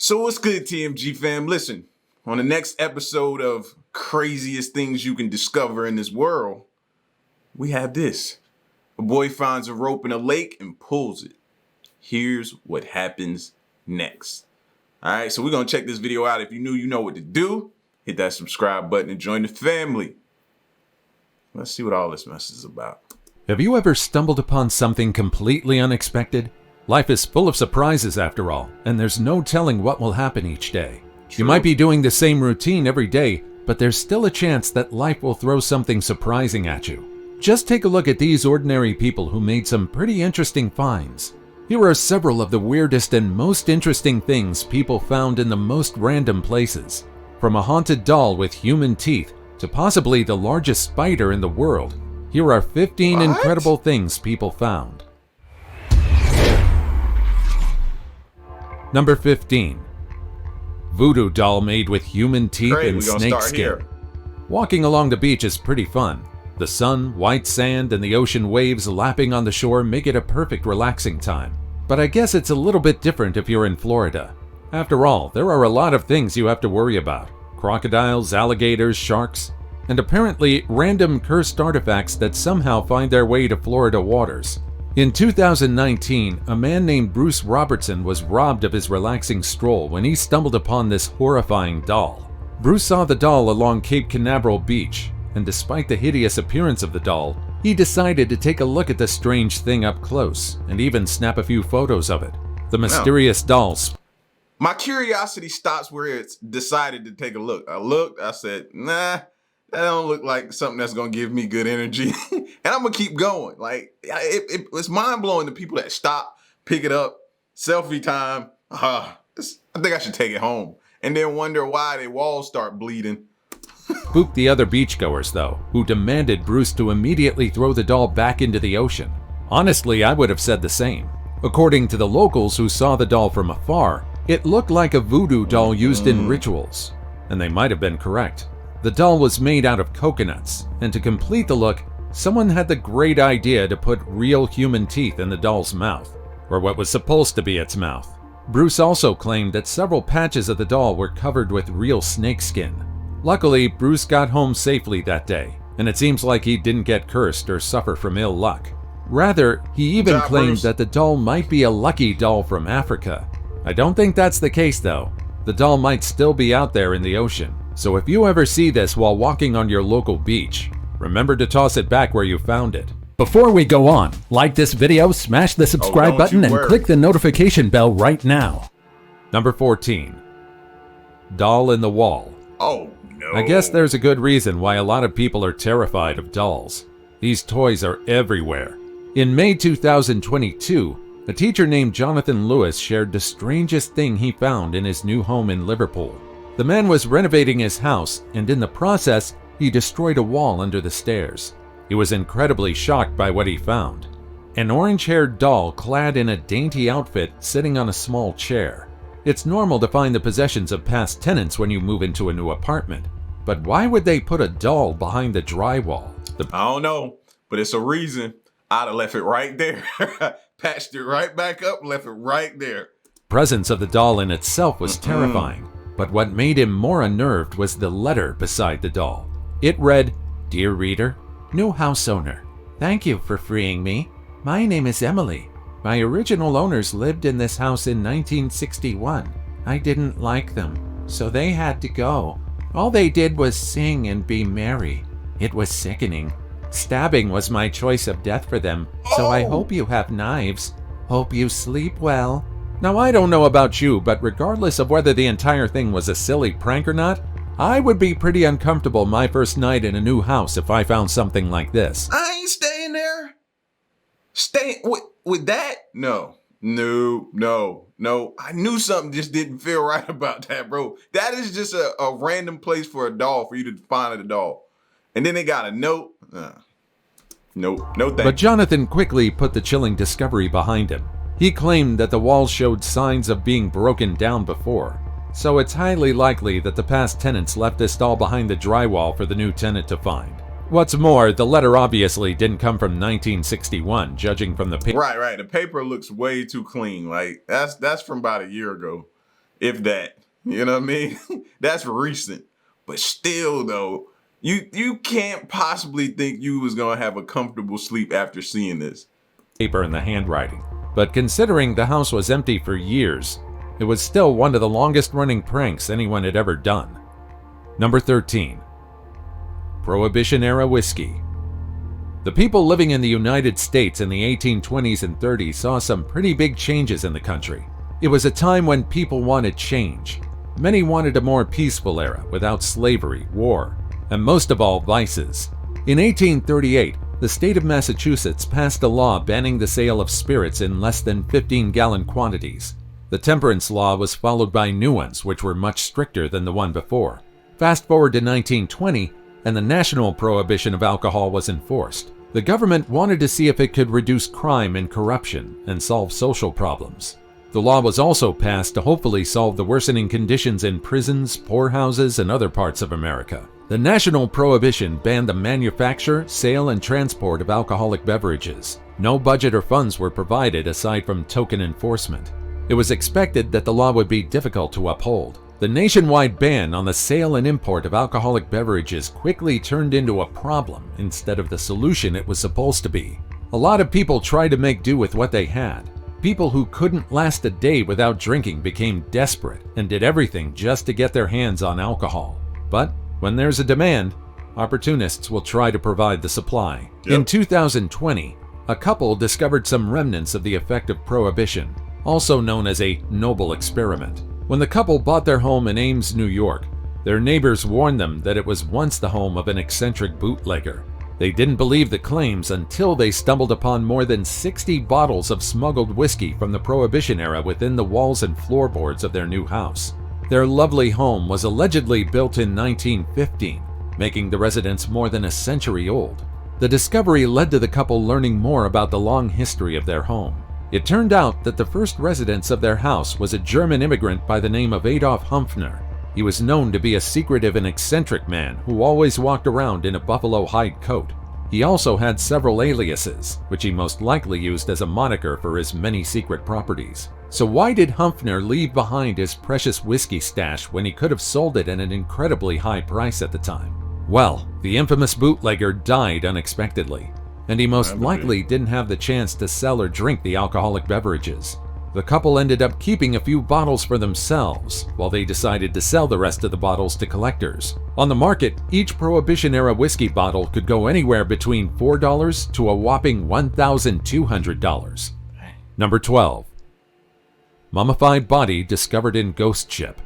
So what's good, TMG fam? Listen, on the next episode of Craziest Things You Can Discover in This World, we have this. A boy finds a rope in a lake and pulls it. Here's what happens next. All right, so we're going to check this video out. If you're new, you know what to do. Hit that subscribe button and join the family. Let's see what all this mess is about. Have you ever stumbled upon something completely unexpected? Life is full of surprises after all, and there's no telling what will happen each day. True. You might be doing the same routine every day, but there's still a chance that life will throw something surprising at you. Just take a look at these ordinary people who made some pretty interesting finds. Here are several of the weirdest and most interesting things people found in the most random places. From a haunted doll with human teeth to possibly the largest spider in the world, here are 15 incredible things people found. Number 15. Voodoo doll made with human teeth and snake skin. Walking along the beach is pretty fun. The sun, white sand, and the ocean waves lapping on the shore make it a perfect relaxing time. But I guess it's a little bit different if you're in Florida. After all, there are a lot of things you have to worry about. Crocodiles, alligators, sharks, and apparently random cursed artifacts that somehow find their way to Florida waters. In 2019, a man named Bruce Robertson was robbed of his relaxing stroll when he stumbled upon this horrifying doll. Bruce saw the doll along Cape Canaveral Beach, and despite the hideous appearance of the doll, he decided to take a look at the strange thing up close and even snap a few photos of it. The mysterious doll. My curiosity stops where it's decided to take a look. I looked, I said, nah, that don't look like something that's going to give me good energy. And I'm going to keep going. Like, it's mind-blowing to people that stop, pick it up, selfie time. I think I should take it home. And then wonder why their walls start bleeding. Spooked the other beachgoers, though, who demanded Bruce to immediately throw the doll back into the ocean. Honestly, I would have said the same. According to the locals who saw the doll from afar, it looked like a voodoo doll used in rituals. And they might have been correct. The doll was made out of coconuts, and to complete the look, someone had the great idea to put real human teeth in the doll's mouth, or what was supposed to be its mouth. Bruce also claimed that several patches of the doll were covered with real snake skin. Luckily, Bruce got home safely that day, and it seems like he didn't get cursed or suffer from ill luck. Rather, he even claimed that the doll might be a lucky doll from Africa. I don't think that's the case though. The doll might still be out there in the ocean. So if you ever see this while walking on your local beach, remember to toss it back where you found it. Before we go on, like this video, smash the subscribe button, and click the notification bell right now. Number 14. Doll in the wall. Oh no. I guess there's a good reason why a lot of people are terrified of dolls. These toys are everywhere. In May 2022, a teacher named Jonathan Lewis shared the strangest thing he found in his new home in Liverpool. The man was renovating his house, and in the process, he destroyed a wall under the stairs. He was incredibly shocked by what he found. An orange-haired doll clad in a dainty outfit sitting on a small chair. It's normal to find the possessions of past tenants when you move into a new apartment. But why would they put a doll behind the drywall? I don't know, but it's a reason. I'd have left it right there. Patched it right back up, left it right there. The presence of the doll in itself was terrifying. But what made him more unnerved was the letter beside the doll. It read, "Dear reader, new house owner, thank you for freeing me. My name is Emily. My original owners lived in this house in 1961. I didn't like them, so they had to go. All they did was sing and be merry. It was sickening. Stabbing was my choice of death for them, so I hope you have knives. Hope you sleep well." Now, I don't know about you, but regardless of whether the entire thing was a silly prank or not, I would be pretty uncomfortable my first night in a new house if I found something like this. I ain't staying there. Staying with that? No. I knew something just didn't feel right about that, bro. That is just a random place for a doll, for you to find a doll. And then they got a note. No thank you. But Jonathan quickly put the chilling discovery behind him. He claimed that the walls showed signs of being broken down before, so it's highly likely that the past tenants left this doll behind the drywall for the new tenant to find. What's more, the letter obviously didn't come from 1961, judging from the paper. Right. The paper looks way too clean. Like, that's from about a year ago. if that. You know what I mean? That's recent. But still, though, you can't possibly think you was gonna have a comfortable sleep after seeing this. Paper and the handwriting. But considering the house was empty for years, it was still one of the longest running pranks anyone had ever done. Number 13. Prohibition Era Whiskey. The people living in the United States in the 1820s and 30s saw some pretty big changes in the country. It was a time when people wanted change. Many wanted a more peaceful era without slavery, war, and most of all, vices. In 1838, the state of Massachusetts passed a law banning the sale of spirits in less than 15-gallon quantities. The temperance law was followed by new ones, which were much stricter than the one before. Fast forward to 1920, and the national prohibition of alcohol was enforced. The government wanted to see if it could reduce crime and corruption and solve social problems. The law was also passed to hopefully solve the worsening conditions in prisons, poorhouses, and other parts of America. The national prohibition banned the manufacture, sale, and transport of alcoholic beverages. No budget or funds were provided aside from token enforcement. It was expected that the law would be difficult to uphold. The nationwide ban on the sale and import of alcoholic beverages quickly turned into a problem instead of the solution it was supposed to be. A lot of people tried to make do with what they had. People who couldn't last a day without drinking became desperate and did everything just to get their hands on alcohol. But when there's a demand, opportunists will try to provide the supply. Yep. In 2020, a couple discovered some remnants of the effect of prohibition, also known as a noble experiment. When the couple bought their home in Ames, New York, their neighbors warned them that it was once the home of an eccentric bootlegger. They didn't believe the claims until they stumbled upon more than 60 bottles of smuggled whiskey from the Prohibition era within the walls and floorboards of their new house. Their lovely home was allegedly built in 1915, making the residence more than a century old. The discovery led to the couple learning more about the long history of their home. It turned out that the first residents of their house was a German immigrant by the name of Adolf Huntsman. He was known to be a secretive and eccentric man who always walked around in a buffalo hide coat. He also had several aliases, which he most likely used as a moniker for his many secret properties. So why did Huntsman leave behind his precious whiskey stash when he could have sold it at an incredibly high price at the time? Well, the infamous bootlegger died unexpectedly, and he most likely didn't have the chance to sell or drink the alcoholic beverages. The couple ended up keeping a few bottles for themselves, while they decided to sell the rest of the bottles to collectors. On the market, each Prohibition-era whiskey bottle could go anywhere between $4 to a whopping $1,200. Number 12. Mummified body discovered in ghost ship.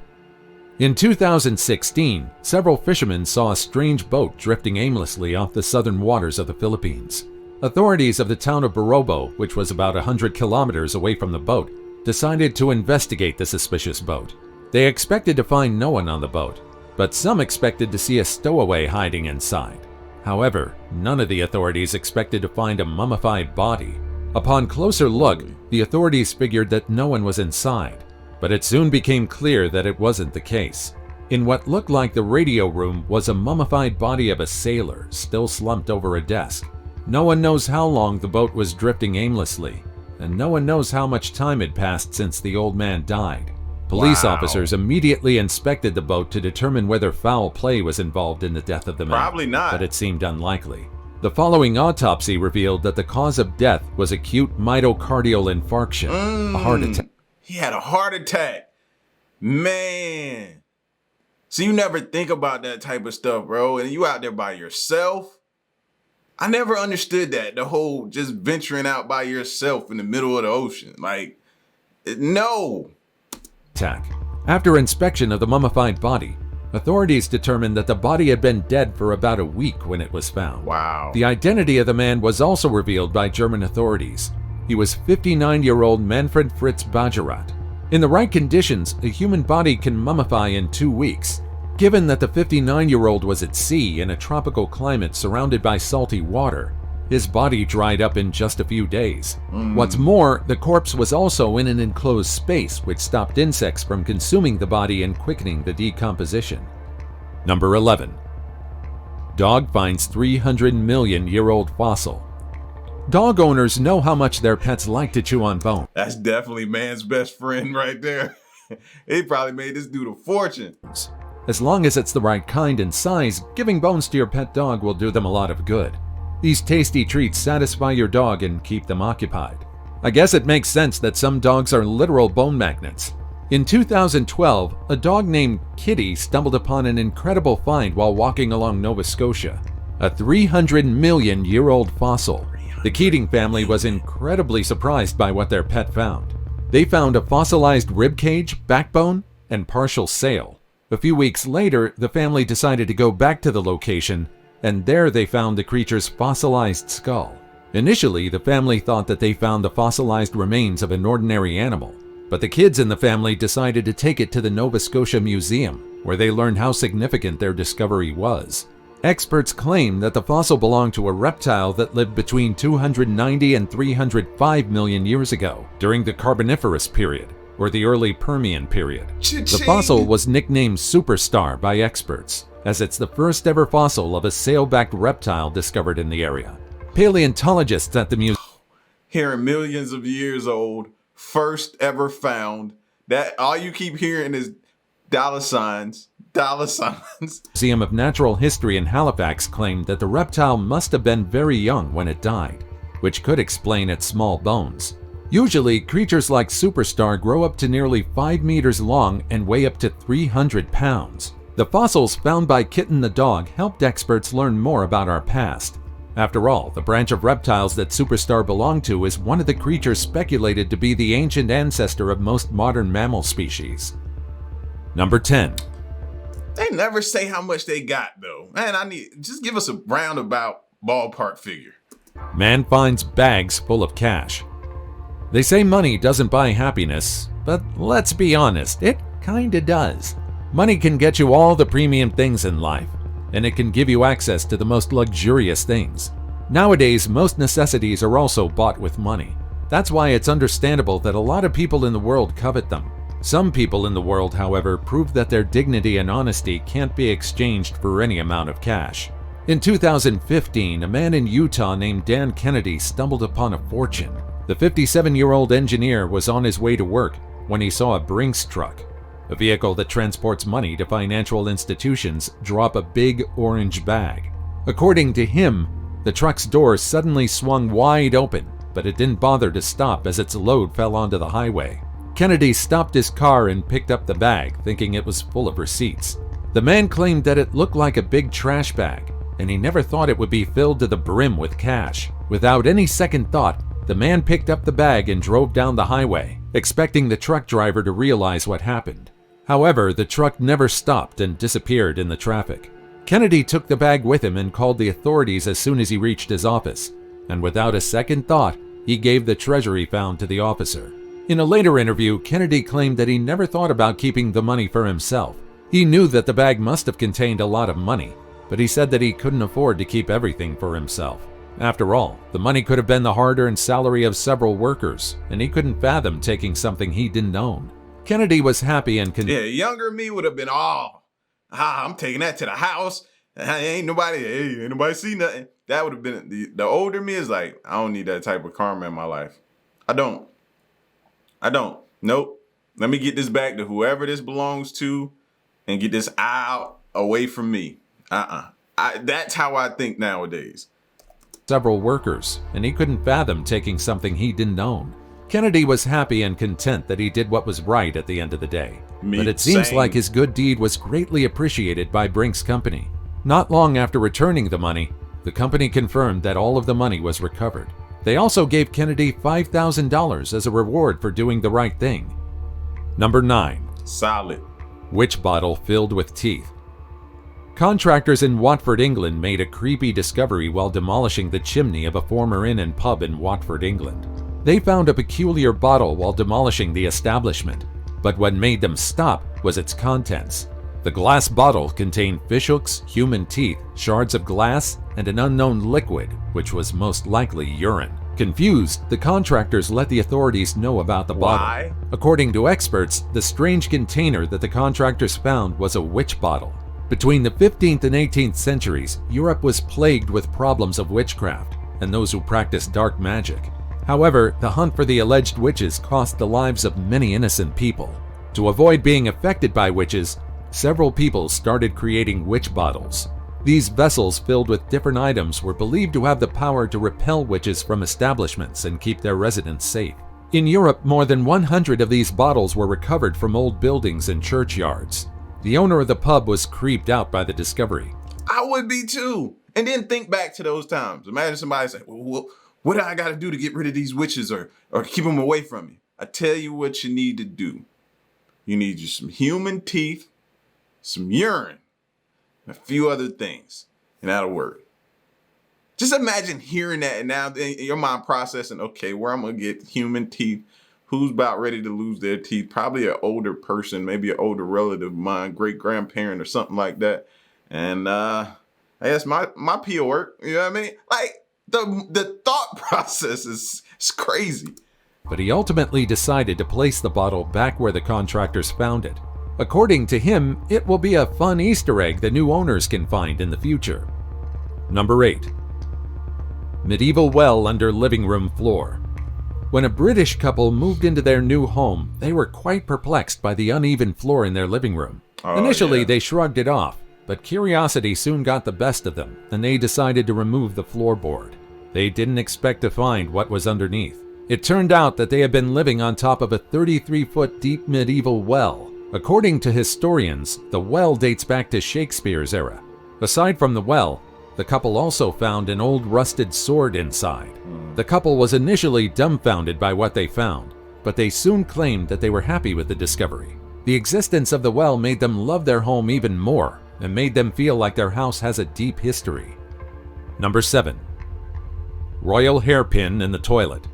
In 2016, several fishermen saw a strange boat drifting aimlessly off the southern waters of the Philippines. Authorities of the town of Barobo, which was about 100 kilometers away from the boat, decided to investigate the suspicious boat. They expected to find no one on the boat, but some expected to see a stowaway hiding inside. However, none of the authorities expected to find a mummified body. Upon closer look, the authorities figured that no one was inside, but it soon became clear that it wasn't the case. In what looked like the radio room was a mummified body of a sailor still slumped over a desk. No one knows how long the boat was drifting aimlessly, and no one knows how much time had passed since the old man died. Police officers immediately inspected the boat to determine whether foul play was involved in the death of the man. Probably not. But it seemed unlikely. The following autopsy revealed that the cause of death was acute myocardial infarction, a heart attack. He had a heart attack. Man. So you never think about that type of stuff, bro. And you out there by yourself. I never understood that. The whole just venturing out by yourself in the middle of the ocean. Like, no. After inspection of the mummified body, authorities determined that the body had been dead for about a week when it was found. Wow. The identity of the man was also revealed by German authorities. He was 59-year-old Manfred Fritz Bajerat. In the right conditions, a human body can mummify in 2 weeks. Given that the 59-year-old was at sea in a tropical climate surrounded by salty water, his body dried up in just a few days. What's more, the corpse was also in an enclosed space, which stopped insects from consuming the body and quickening the decomposition. Number 11. Dog finds 300-million-year-old fossil. Dog owners know how much their pets like to chew on bone. That's definitely man's best friend right there. They probably made this dude a fortune. As long as it's the right kind and size, giving bones to your pet dog will do them a lot of good. These tasty treats satisfy your dog and keep them occupied. I guess it makes sense that some dogs are literal bone magnets. In 2012, a dog named Kitty stumbled upon an incredible find while walking along Nova Scotia. A 300-million-year-old fossil. The Keating family was incredibly surprised by what their pet found. They found a fossilized rib cage, backbone, and partial sail. A few weeks later, the family decided to go back to the location, and there they found the creature's fossilized skull. Initially, the family thought that they found the fossilized remains of an ordinary animal, but the kids in the family decided to take it to the Nova Scotia Museum, where they learned how significant their discovery was. Experts claim that the fossil belonged to a reptile that lived between 290 and 305 million years ago, during the Carboniferous period, or the early Permian period. The fossil was nicknamed Superstar by experts, as it's the first ever fossil of a sail-backed reptile discovered in the area. Paleontologists at the museum Hearing millions of years old, first ever found. That all you keep hearing is dollar signs, dollar signs. Museum of Natural History in Halifax claimed that the reptile must have been very young when it died, which could explain its small bones. Usually, creatures like Superstar grow up to nearly 5 meters long and weigh up to 300 pounds. The fossils found by Kitten the dog helped experts learn more about our past. After all, the branch of reptiles that Superstar belonged to is one of the creatures speculated to be the ancient ancestor of most modern mammal species. Number 10. They never say how much they got though. Man, just give us a roundabout ballpark figure. Man finds bags full of cash. They say money doesn't buy happiness, but let's be honest, it kinda does. Money can get you all the premium things in life, and it can give you access to the most luxurious things. Nowadays, most necessities are also bought with money. That's why it's understandable that a lot of people in the world covet them. Some people in the world, however, prove that their dignity and honesty can't be exchanged for any amount of cash. In 2015, a man in Utah named Dan Kennedy stumbled upon a fortune. The 57-year-old engineer was on his way to work when he saw a Brinks truck, a vehicle that transports money to financial institutions, drop a big orange bag. According to him, the truck's doors suddenly swung wide open, but it didn't bother to stop as its load fell onto the highway. Kennedy stopped his car and picked up the bag, thinking it was full of receipts. The man claimed that it looked like a big trash bag, and he never thought it would be filled to the brim with cash. Without any second thought, the man picked up the bag and drove down the highway, expecting the truck driver to realize what happened. However, the truck never stopped and disappeared in the traffic. Kennedy took the bag with him and called the authorities as soon as he reached his office, and without a second thought, he gave the treasure he found to the officer. In a later interview, Kennedy claimed that he never thought about keeping the money for himself. He knew that the bag must have contained a lot of money, but he said that he couldn't afford to keep everything for himself. After all, the money could have been the hard-earned salary of several workers, and he couldn't fathom taking something he didn't own. Kennedy was happy and younger me would have been I'm taking that to the house. Ain't nobody see nothing. That would have been the older me is like, I don't need that type of karma in my life. I don't. Nope. Let me get this back to whoever this belongs to and get this out away from me. That's how I think nowadays. Several workers, and he couldn't fathom taking something he didn't own. Kennedy was happy and content that he did what was right at the end of the day. But it seems like his good deed was greatly appreciated by Brinks Company. Not long after returning the money, the company confirmed that all of the money was recovered. They also gave Kennedy $5,000 as a reward for doing the right thing. Number 9. Solid. Witch bottle filled with teeth. Contractors in Watford, England made a creepy discovery while demolishing the chimney of a former inn and pub in Watford, England. They found a peculiar bottle while demolishing the establishment, but what made them stop was its contents. The glass bottle contained fishhooks, human teeth, shards of glass, and an unknown liquid, which was most likely urine. Confused, the contractors let the authorities know about the bottle. Why? According to experts, the strange container that the contractors found was a witch bottle. Between the 15th and 18th centuries, Europe was plagued with problems of witchcraft and those who practiced dark magic. However, the hunt for the alleged witches cost the lives of many innocent people. To avoid being affected by witches, several people started creating witch bottles. These vessels filled with different items were believed to have the power to repel witches from establishments and keep their residents safe. In Europe, more than 100 of these bottles were recovered from old buildings and churchyards. The owner of the pub was creeped out by the discovery. I would be too. And then think back to those times. Imagine somebody saying, well, what do I got to do to get rid of these witches or keep them away from me? I tell you what you need to do. You need you some human teeth, some urine, and a few other things, and that'll work. Just imagine hearing that and now in your mind processing, okay, where I'm going to get human teeth, who's about ready to lose their teeth, probably an older person, maybe an older relative of mine, great-grandparent or something like that. And I guess my pee will work, you know what I mean? Like, the thought process is crazy. But he ultimately decided to place the bottle back where the contractors found it. According to him, it will be a fun Easter egg the new owners can find in the future. Number 8. Medieval well under living room floor. When a British couple moved into their new home, they were quite perplexed by the uneven floor in their living room. Initially, they shrugged it off, but curiosity soon got the best of them, and they decided to remove the floorboard. They didn't expect to find what was underneath. It turned out that they had been living on top of a 33-foot deep medieval well. According to historians, the well dates back to Shakespeare's era. Aside from the well, the couple also found an old rusted sword inside. The couple was initially dumbfounded by what they found, but they soon claimed that they were happy with the discovery. The existence of the well made them love their home even more and made them feel like their house has a deep history. Number 7. Royal hairpin in the toilet.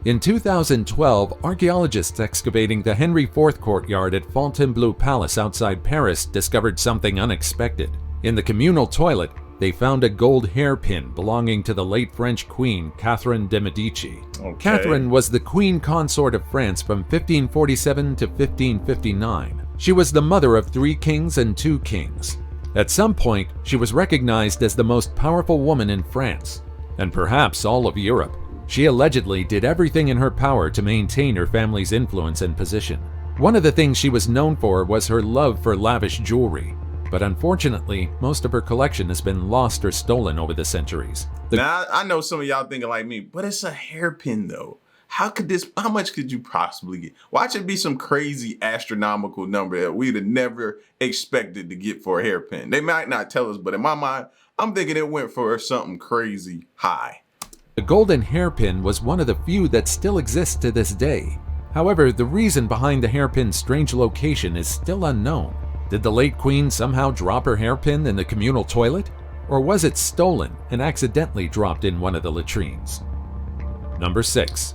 In 2012, archaeologists excavating the Henry IV courtyard at Fontainebleau Palace outside Paris discovered something unexpected. In the communal toilet, they found a gold hairpin belonging to the late French queen Catherine de' Medici. Catherine was the queen consort of France from 1547 to 1559. She was the mother of 3 kings and 2 kings. At some point, she was recognized as the most powerful woman in France, and perhaps all of Europe. She allegedly did everything in her power to maintain her family's influence and position. One of the things she was known for was her love for lavish jewelry, but unfortunately, most of her collection has been lost or stolen over the centuries. Now, I know some of y'all thinking like me, but it's a hairpin though. How much could you possibly get? Watch it be some crazy astronomical number that we'd have never expected to get for a hairpin. They might not tell us, but in my mind, I'm thinking it went for something crazy high. The golden hairpin was one of the few that still exists to this day. However, the reason behind the hairpin's strange location is still unknown. Did the late queen somehow drop her hairpin in the communal toilet? Or was it stolen and accidentally dropped in one of the latrines? Number 6.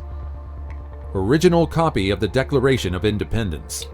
Original copy of the Declaration of Independence.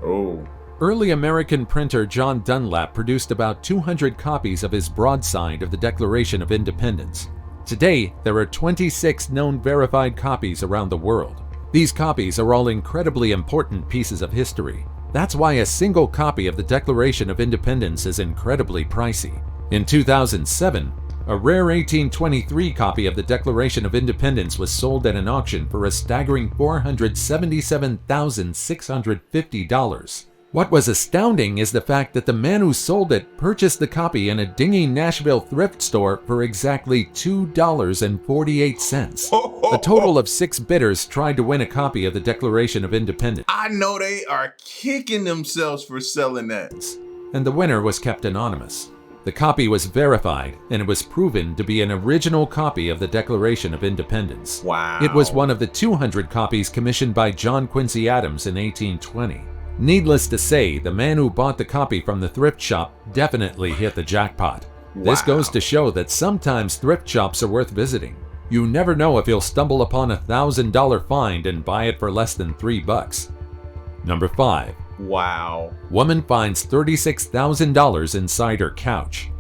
Early American printer John Dunlap produced about 200 copies of his broadside of the Declaration of Independence. Today, there are 26 known verified copies around the world. These copies are all incredibly important pieces of history. That's why a single copy of the Declaration of Independence is incredibly pricey. In 2007, a rare 1823 copy of the Declaration of Independence was sold at an auction for a staggering $477,650. What was astounding is the fact that the man who sold it purchased the copy in a dingy Nashville thrift store for exactly $2.48. A total of 6 bidders tried to win a copy of the Declaration of Independence. I know they are kicking themselves for selling that. And the winner was kept anonymous. The copy was verified, and it was proven to be an original copy of the Declaration of Independence. Wow. It was one of the 200 copies commissioned by John Quincy Adams in 1820. Needless to say, the man who bought the copy from the thrift shop definitely hit the jackpot. Wow. This goes to show that sometimes thrift shops are worth visiting. You never know if you'll stumble upon a $1,000 find and buy it for less than $3. Number 5. Wow. Woman finds $36,000 inside her couch.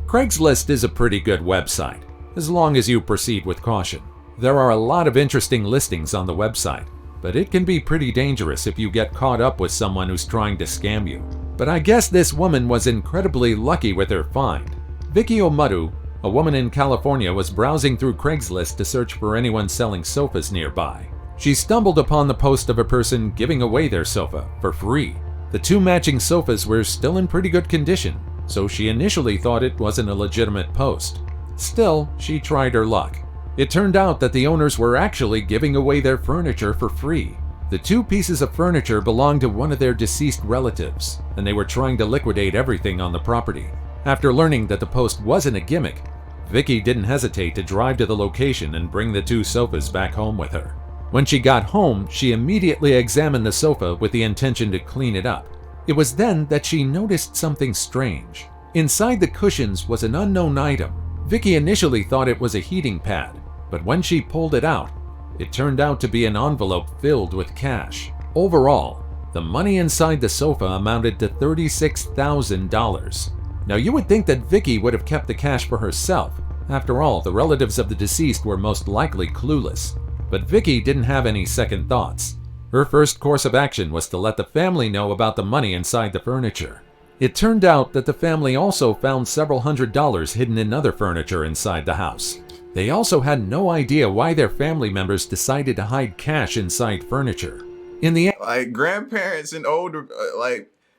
Craigslist is a pretty good website, as long as you proceed with caution. There are a lot of interesting listings on the website, but it can be pretty dangerous if you get caught up with someone who's trying to scam you. But I guess this woman was incredibly lucky with her find. Vicky Omudu, a woman in California, was browsing through Craigslist to search for anyone selling sofas nearby. She stumbled upon the post of a person giving away their sofa for free. The two matching sofas were still in pretty good condition, so she initially thought it wasn't a legitimate post. Still, she tried her luck. It turned out that the owners were actually giving away their furniture for free. The two pieces of furniture belonged to one of their deceased relatives, and they were trying to liquidate everything on the property. After learning that the post wasn't a gimmick, Vicky didn't hesitate to drive to the location and bring the two sofas back home with her. When she got home, she immediately examined the sofa with the intention to clean it up. It was then that she noticed something strange. Inside the cushions was an unknown item. Vicky initially thought it was a heating pad, but when she pulled it out, it turned out to be an envelope filled with cash. Overall, the money inside the sofa amounted to $36,000. Now you would think that Vicky would have kept the cash for herself. After all, the relatives of the deceased were most likely clueless. But Vicky didn't have any second thoughts. Her first course of action was to let the family know about the money inside the furniture. It turned out that the family also found several $100s hidden in other furniture inside the house. They also had no idea why their family members decided to hide cash inside furniture. In the end, Like grandparents and older,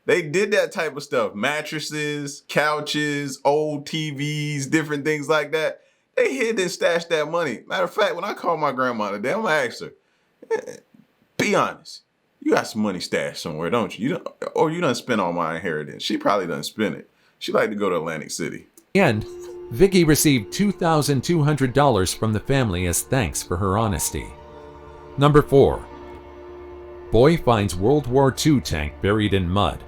they did that type of stuff. Mattresses, couches, old TVs, different things like that. They hid and stashed that money. Matter of fact, when I call my grandma today, I'm gonna ask her, be honest, you got some money stashed somewhere, don't you? Or you done spent all my inheritance. She probably done spent it. She like to go to Atlantic City. end, Vicky received $2,200 from the family as thanks for her honesty. Number 4. Boy finds World War II tank buried in mud.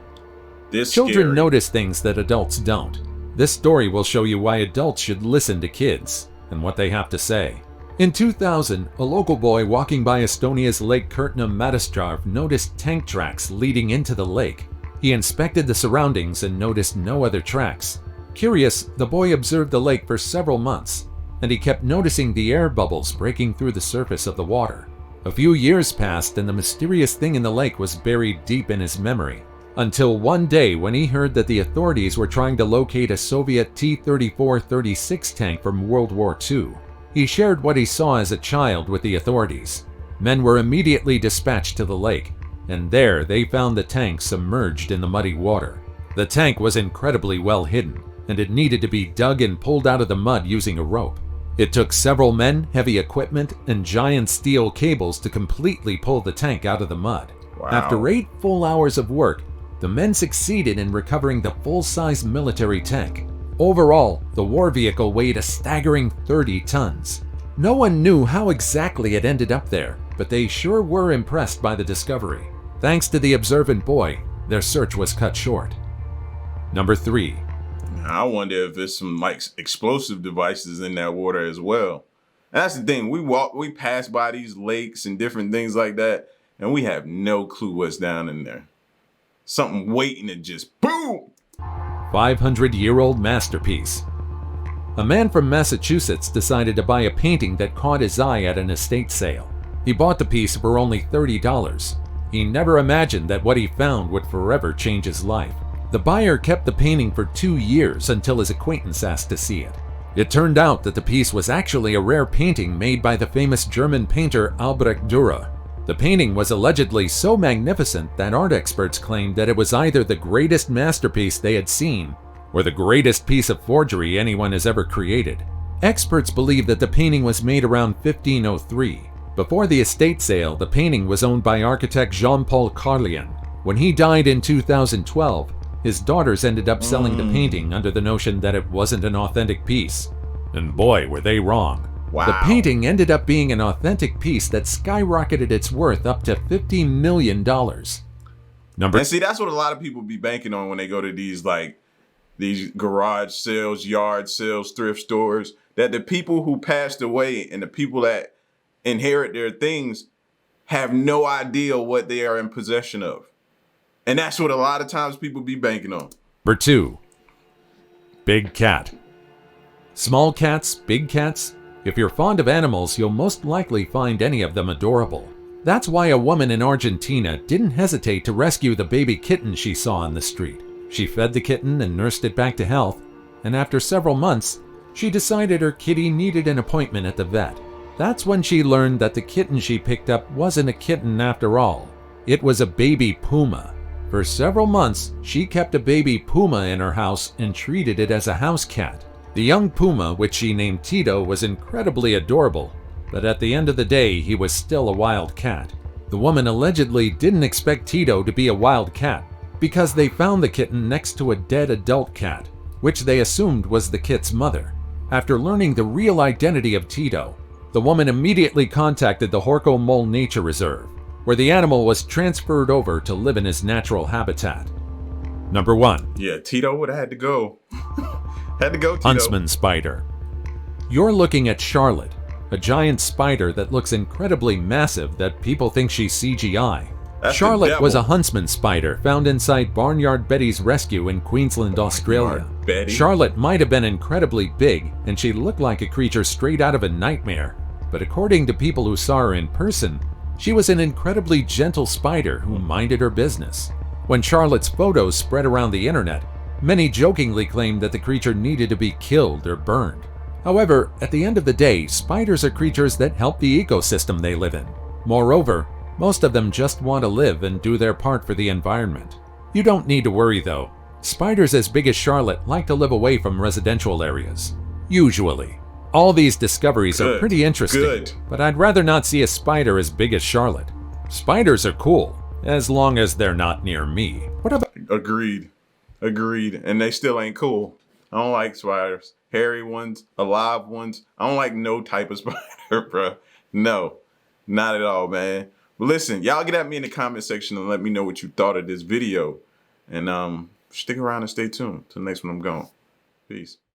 Children Scary. notice things that adults don't. This story will show you why adults should listen to kids and what they have to say. In 2000, a local boy walking by Estonia's Lake Kurtna-Madastrov noticed tank tracks leading into the lake. He inspected the surroundings and noticed no other tracks. Curious, the boy observed the lake for several months, and he kept noticing the air bubbles breaking through the surface of the water. A few years passed and the mysterious thing in the lake was buried deep in his memory, until one day when he heard that the authorities were trying to locate a Soviet T-34-36 tank from World War II. He shared what he saw as a child with the authorities. Men were immediately dispatched to the lake, and there they found the tank submerged in the muddy water. The tank was incredibly well hidden, and it needed to be dug and pulled out of the mud using a rope. It took several men, heavy equipment, and giant steel cables to completely pull the tank out of the mud. Wow. After 8 full hours of work, the men succeeded in recovering the full-size military tank. Overall, the war vehicle weighed a staggering 30 tons. No one knew how exactly it ended up there, but they sure were impressed by the discovery. Thanks to the observant boy, their search was cut short. Number 3. I wonder if there's some explosive devices in that water as well. And that's the thing. We pass by these lakes and different things like that, and we have no clue what's down in there. Something waiting to just boom. 500-year-old masterpiece. A man from Massachusetts decided to buy a painting that caught his eye at an estate sale. He bought the piece for only $30. He never imagined that what he found would forever change his life. The buyer kept the painting for 2 years until his acquaintance asked to see it. It turned out that the piece was actually a rare painting made by the famous German painter Albrecht Dürer. The painting was allegedly so magnificent that art experts claimed that it was either the greatest masterpiece they had seen or the greatest piece of forgery anyone has ever created. Experts believe that the painting was made around 1503. Before the estate sale, the painting was owned by architect Jean-Paul Carlien. When he died in 2012, his daughters ended up selling the painting under the notion that it wasn't an authentic piece. And boy, were they wrong. Wow. The painting ended up being an authentic piece that skyrocketed its worth up to $50 million. And see, that's what a lot of people be banking on when they go to these garage sales, yard sales, thrift stores, that the people who passed away and the people that inherit their things have no idea what they are in possession of. And that's what a lot of times people be banking on. Number 2. Big cat. Small cats, big cats. If you're fond of animals, you'll most likely find any of them adorable. That's why a woman in Argentina didn't hesitate to rescue the baby kitten she saw on the street. She fed the kitten and nursed it back to health, and after several months, she decided her kitty needed an appointment at the vet. That's when she learned that the kitten she picked up wasn't a kitten after all. It was a baby puma. For several months, she kept a baby puma in her house and treated it as a house cat. The young puma, which she named Tito, was incredibly adorable, but at the end of the day, he was still a wild cat. The woman allegedly didn't expect Tito to be a wild cat because they found the kitten next to a dead adult cat, which they assumed was the kit's mother. After learning the real identity of Tito, the woman immediately contacted the Horko Mole Nature Reserve, where the animal was transferred over to live in his natural habitat. Number 1. Yeah, Tito would have had to go. Had to go, Tito. Huntsman spider. You're looking at Charlotte, a giant spider that looks incredibly massive that people think she's CGI. That's Charlotte was a huntsman spider found inside Barnyard Betty's rescue in Queensland, Australia. Betty. Charlotte might have been incredibly big, and she looked like a creature straight out of a nightmare. But according to people who saw her in person, she was an incredibly gentle spider who minded her business. When Charlotte's photos spread around the internet, many jokingly claimed that the creature needed to be killed or burned. However, at the end of the day, spiders are creatures that help the ecosystem they live in. Moreover, most of them just want to live and do their part for the environment. You don't need to worry though. Spiders as big as Charlotte like to live away from residential areas. Usually. All these discoveries are pretty interesting, but I'd rather not see a spider as big as Charlotte. Spiders are cool, as long as they're not near me. What about... Agreed. And they still ain't cool. I don't like spiders. Hairy ones, alive ones. I don't like no type of spider, bro. No, not at all, man. But listen, y'all get at me in the comment section and let me know what you thought of this video. And stick around and stay tuned. Till the next one, I'm gone. Peace.